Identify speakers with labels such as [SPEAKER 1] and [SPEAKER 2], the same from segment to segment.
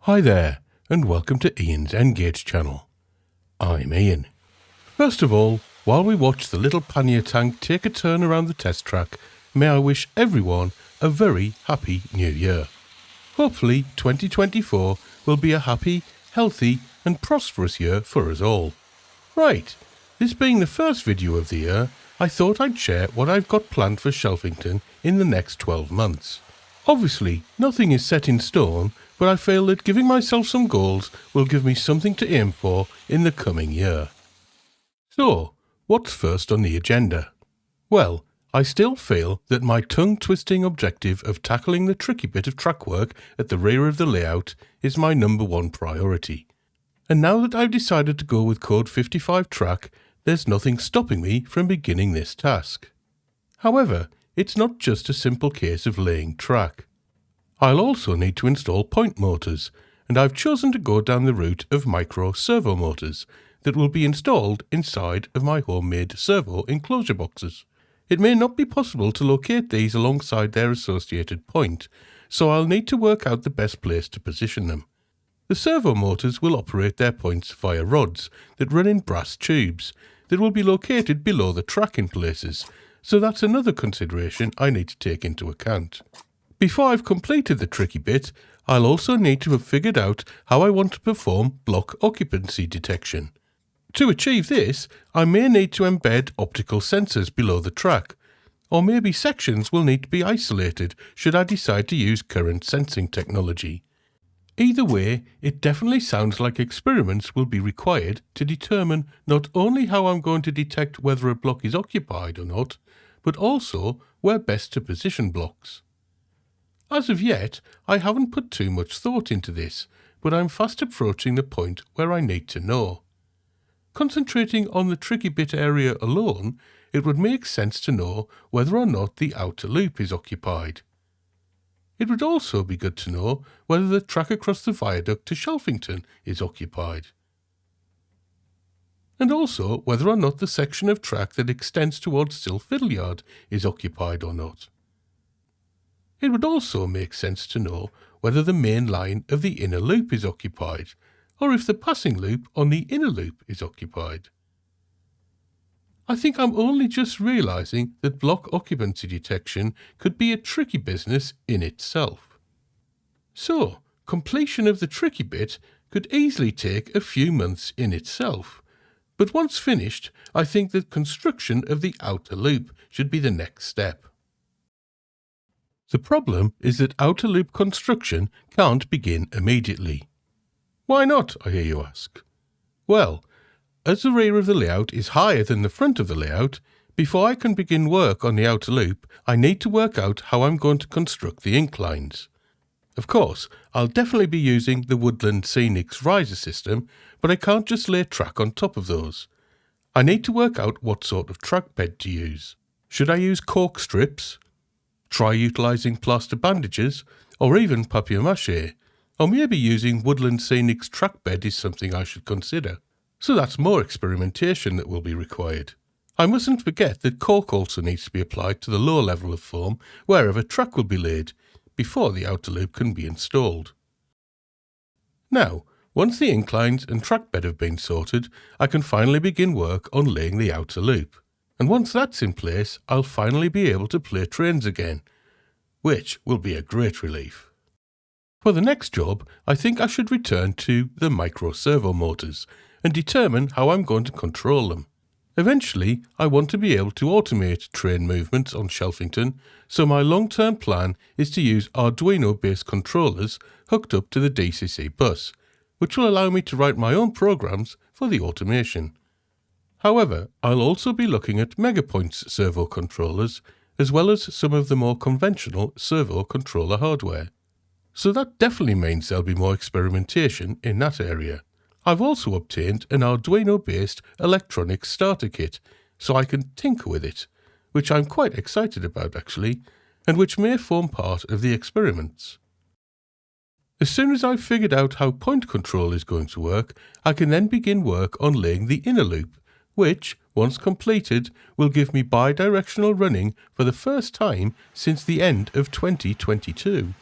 [SPEAKER 1] Hi there, and welcome to Ian's Engage channel. I'm Ian. First of all, while we watch the little pannier tank take a turn around the test track, may I wish everyone a very happy new year. Hopefully 2024 will be a happy, healthy and prosperous year for us all. Right, this being the first video of the year, I thought I'd share what I've got planned for Shelfington in the next 12 months. Obviously, nothing is set in stone, but I feel that giving myself some goals will give me something to aim for in the coming year. So, what's first on the agenda? Well, I still feel that my tongue-twisting objective of tackling the tricky bit of track work at the rear of the layout is my number one priority. And now that I've decided to go with code 55 track, there's nothing stopping me from beginning this task. However, it's not just a simple case of laying track. I'll also need to install point motors, and I've chosen to go down the route of micro servo motors that will be installed inside of my homemade servo enclosure boxes. It may not be possible to locate these alongside their associated point, so I'll need to work out the best place to position them. The servo motors will operate their points via rods that run in brass tubes that will be located below the track in places, so that's another consideration I need to take into account. Before I've completed the tricky bit, I'll also need to have figured out how I want to perform block occupancy detection. To achieve this, I may need to embed optical sensors below the track, or maybe sections will need to be isolated should I decide to use current sensing technology. Either way, it definitely sounds like experiments will be required to determine not only how I'm going to detect whether a block is occupied or not, but also where best to position blocks. As of yet, I haven't put too much thought into this, but I'm fast approaching the point where I need to know. Concentrating on the tricky bit area alone, it would make sense to know whether or not the outer loop is occupied. It would also be good to know whether the track across the viaduct to Shelfington is occupied. And also whether or not the section of track that extends towards Still Fiddleyard is occupied or not. It would also make sense to know whether the main line of the inner loop is occupied, or if the passing loop on the inner loop is occupied. I think I'm only just realising that block occupancy detection could be a tricky business in itself. So, completion of the tricky bit could easily take a few months in itself, but once finished, I think that construction of the outer loop should be the next step. The problem is that outer loop construction can't begin immediately. Why not, I hear you ask? Well, as the rear of the layout is higher than the front of the layout, before I can begin work on the outer loop, I need to work out how I'm going to construct the inclines. Of course, I'll definitely be using the Woodland Scenics riser system, but I can't just lay track on top of those. I need to work out what sort of track bed to use. Should I use cork strips? Try utilising plaster bandages, or even papier-mâché, or maybe using Woodland Scenics track bed is something I should consider. So that's more experimentation that will be required. I mustn't forget that cork also needs to be applied to the lower level of foam wherever track will be laid, before the outer loop can be installed. Now, once the inclines and track bed have been sorted, I can finally begin work on laying the outer loop. And once that's in place, I'll finally be able to play trains again, which will be a great relief. For the next job, I think I should return to the micro servo motors and determine how I'm going to control them. Eventually, I want to be able to automate train movements on Shelfington, so my long-term plan is to use Arduino-based controllers hooked up to the DCC bus, which will allow me to write my own programs for the automation. However, I'll also be looking at Megapoint's servo controllers, as well as some of the more conventional servo controller hardware. So that definitely means there'll be more experimentation in that area. I've also obtained an Arduino-based electronic starter kit, so I can tinker with it, which I'm quite excited about actually, and which may form part of the experiments. As soon as I've figured out how point control is going to work, I can then begin work on laying the inner loop, which, once completed, will give me bi-directional running for the first time since the end of 2022.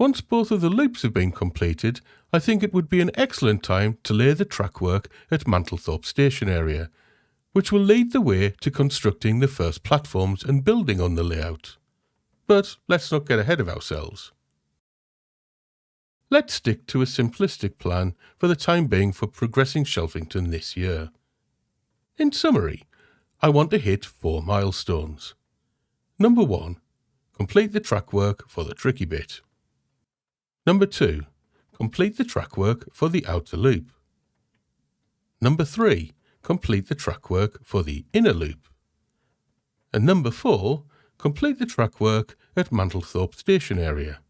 [SPEAKER 1] Once both of the loops have been completed, I think it would be an excellent time to lay the track work at Mantle Thorp station area, which will lead the way to constructing the first platforms and building on the layout. But let's not get ahead of ourselves. Let's stick to a simplistic plan for the time being for progressing Shelfington this year. In summary, I want to hit 4 milestones. Number 1. Complete the track work for the tricky bit. Number 2. Complete the track work for the outer loop. Number 3. Complete the track work for the inner loop. And number 4. Complete the track work at Mantle Thorp station area.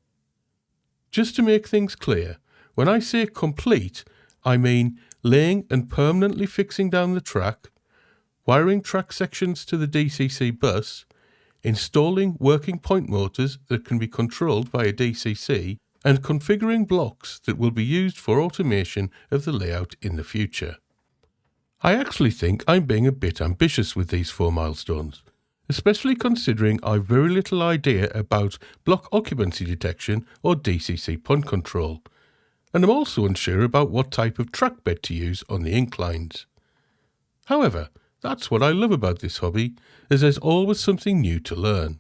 [SPEAKER 1] Just to make things clear, when I say complete, I mean laying and permanently fixing down the track, wiring track sections to the DCC bus, installing working point motors that can be controlled by a DCC, and configuring blocks that will be used for automation of the layout in the future. I actually think I'm being a bit ambitious with these 4 milestones, especially considering I've very little idea about block occupancy detection or DCC point control, and I'm also unsure about what type of track bed to use on the inclines. However, that's what I love about this hobby, as there's always something new to learn.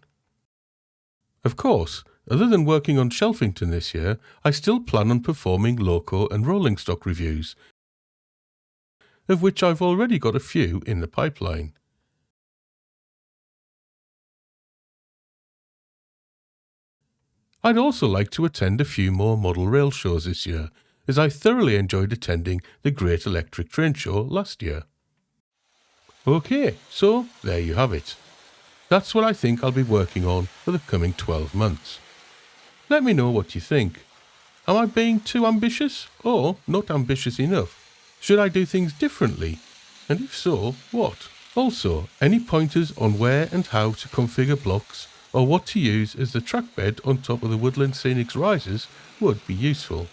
[SPEAKER 1] Of course, other than working on Shelfington this year, I still plan on performing loco and rolling stock reviews, of which I've already got a few in the pipeline. I'd also like to attend a few more model rail shows this year, as I thoroughly enjoyed attending the Great Electric Train Show last year. Okay, so there you have it. That's what I think I'll be working on for the coming 12 months. Let me know what you think. Am I being too ambitious or not ambitious enough? Should I do things differently? And if so, what? Also, any pointers on where and how to configure blocks or what to use as the track bed on top of the Woodland Scenics risers would be useful.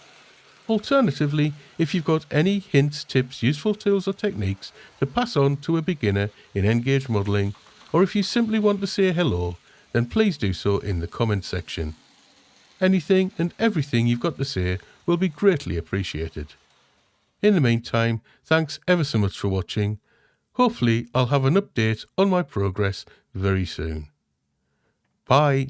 [SPEAKER 1] Alternatively, if you've got any hints, tips, useful tools or techniques to pass on to a beginner in N-Gauge modelling, or if you simply want to say hello, then please do so in the comment section. Anything and everything you've got to say will be greatly appreciated. In the meantime, thanks ever so much for watching. Hopefully I'll have an update on my progress very soon. Bye.